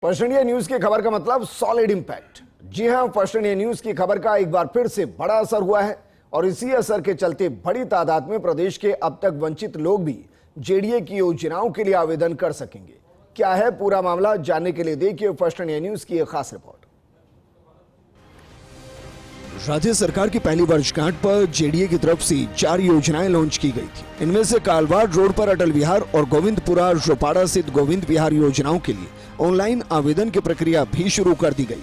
First India news की खबर का मतलब सॉलिड इंपैक्ट। जी हां, फर्स्ट इंडिया न्यूज की खबर का एक बार फिर से बड़ा असर हुआ है और इसी असर के चलते बड़ी तादाद में प्रदेश के अब तक वंचित लोग भी जेडीए की योजनाओं के लिए आवेदन कर सकेंगे। क्या है पूरा मामला, जानने के लिए देखिए फर्स्ट इंडिया न्यूज की एक खास रिपोर्ट। राज्य सरकार की पहली वर्षगांठ पर जेडीए की तरफ से 4 योजनाएं लॉन्च की गई थी। इनमें से कालवाड़ रोड पर अटल विहार और गोविंदपुरा रोपाड़ा स्थित गोविंद विहार योजनाओं के लिए ऑनलाइन आवेदन की प्रक्रिया भी शुरू कर दी गई।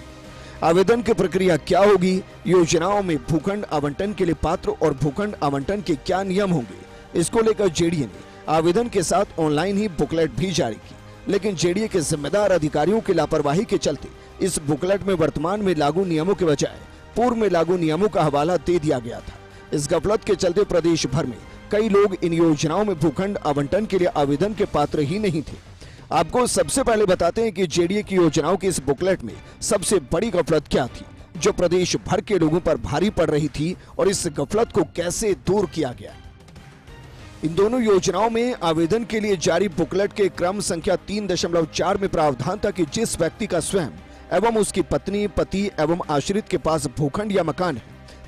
आवेदन की प्रक्रिया क्या होगी, योजनाओं में भूखंड आवंटन के लिए पात्र और भूखंड आवंटन के क्या नियम होंगे, इसको लेकर जेडीए ने आवेदन के साथ ऑनलाइन ही बुकलेट भी जारी की। लेकिन जेडीए के जिम्मेदार अधिकारियों की लापरवाही के चलते इस बुकलेट में वर्तमान में लागू नियमों के बजाय पूर्व में लागू नियमों का हवाला दे दिया गया था। इस गफलत के चलते प्रदेश भर में कई लोग इन योजनाओं में भूखंड आवंटन के लिए आवेदन के पात्र ही नहीं थे। आपको सबसे पहले बताते हैं कि जेडीए की योजनाओं के इस बुकलेट में सबसे बड़ी गफलत क्या थी, जो प्रदेश भर के लोगों पर भारी पड़ रही थी, और इस गफलत को कैसे दूर किया गया। इन दोनों योजनाओं में आवेदन के लिए जारी बुकलेट के क्रम संख्या 3.4 में प्रावधान था कि जिस व्यक्ति का स्वयं एवं उसकी पत्नी, पति एवं आश्रित के पास भूखंड या मकान है,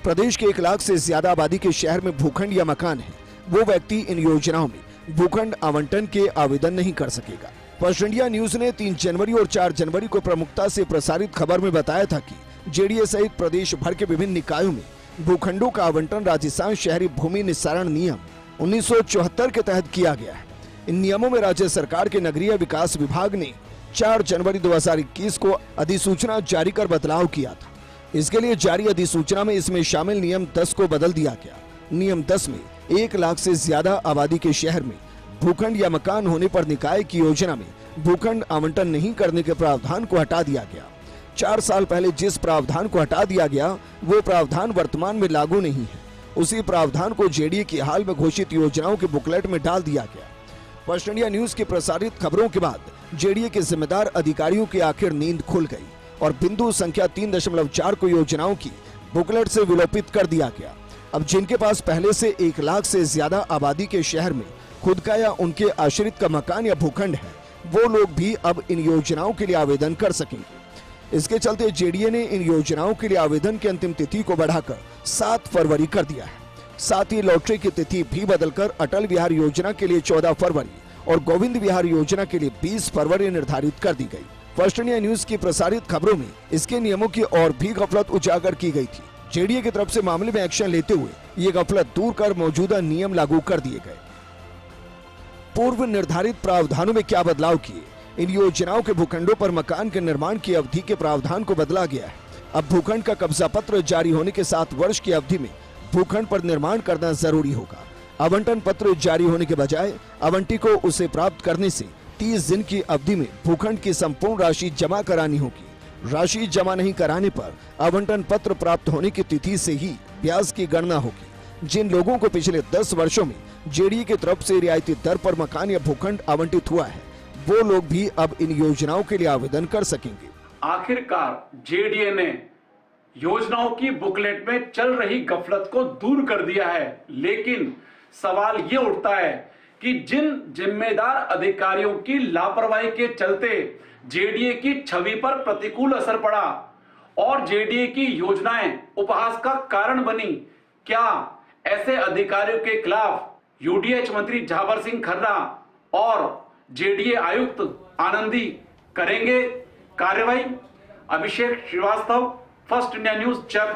प्रदेश के 1 लाख से ज्यादा आबादी के शहर में भूखंड या मकान है, वो व्यक्ति इन योजनाओं में भूखंड आवंटन के आवेदन नहीं कर सकेगा। फर्स्ट इंडिया न्यूज ने 3 जनवरी और 4 जनवरी को प्रमुखता से प्रसारित खबर में बताया था कि जेडीए सहित प्रदेश भर के विभिन्न निकायों में भूखंडों का आवंटन राजस्थान शहरी भूमि निस्तारण नियम 1974 के तहत किया गया है। इन नियमों में राज्य सरकार के नगरीय विकास विभाग ने 4 जनवरी 2021 को अधिसूचना जारी कर बदलाव किया था। इसके लिए जारी अधिसूचना में इसमें शामिल नियम 10 को बदल दिया गया। नियम 10 में 1 लाख से ज्यादा आबादी के शहर में भूखंड या मकान होने पर निकाय की योजना में भूखंड आवंटन नहीं करने के प्रावधान को हटा दिया गया। 4 साल पहले जिस प्रावधान को हटा दिया गया, वो प्रावधान वर्तमान में लागू नहीं है। उसी प्रावधान को जेडीए की हाल में घोषित योजनाओं के बुकलेट में डाल दिया गया। फर्स्ट इंडिया न्यूज की प्रसारित खबरों के बाद जेडीए के जिम्मेदार अधिकारियों की आखिर नींद खुल गई और बिंदु संख्या 3.4 को योजनाओं की बुकलेट से विलोपित कर दिया गया। अब जिनके पास पहले से 1 लाख से ज्यादा आबादी के शहर में खुद का या उनके आश्रित का मकान या भूखंड है, वो लोग भी अब इन योजनाओं के लिए आवेदन कर सकेंगे। इसके चलते जेडीए ने इन योजनाओं के लिए आवेदन की अंतिम तिथि को बढ़ाकर 7 फरवरी कर दिया है। साथ ही लॉटरी की तिथि भी बदलकर अटल विहार योजना के लिए 14 फरवरी और गोविंद विहार योजना के लिए 20 फरवरी निर्धारित कर दी गई। फर्स्ट इंडिया न्यूज की प्रसारित खबरों में इसके नियमों की और भी गफलत उजागर की गई थी। जेडीए की तरफ से मामले में एक्शन लेते हुए ये गफलत दूर कर मौजूदा नियम लागू कर दिए गए। पूर्व निर्धारित प्रावधानों में क्या बदलाव किए? इन योजनाओं के भूखंडों पर मकान के निर्माण की अवधि के प्रावधान को बदला गया है। अब भूखंड का कब्जा पत्र जारी होने के 7 वर्ष की अवधि में भूखंड पर निर्माण करना जरूरी होगा। आवंटन पत्र जारी होने के बजाय आवंटी को उसे प्राप्त करने से 30 दिन की अवधि में भूखंड की संपूर्ण राशि जमा करानी होगी। राशि जमा नहीं कराने पर आवंटन पत्र प्राप्त होने की तिथि से ही ब्याज की गणना होगी। जिन लोगों को पिछले 10 वर्षों में जेडीए की तरफ से रियायती दर पर मकान या भूखंड आवंटित हुआ है, वो लोग भी अब इन योजनाओं के लिए आवेदन कर सकेंगे। आखिरकार जेडीए ने योजनाओं की बुकलेट में चल रही गफलत को दूर कर दिया है, लेकिन सवाल ये उठता है कि जिन जिम्मेदार अधिकारियों की लापरवाही के चलते जेडीए की छवि पर प्रतिकूल असर पड़ा और जेडीए की योजनाएं उपहास का कारण बनी, क्या ऐसे अधिकारियों के खिलाफ यूडीएच मंत्री झावर सिंह खर्रा और जेडीए आयुक्त आनंदी करेंगे कार्रवाई? Abhishek Shrivastava, first India news, Jaipur.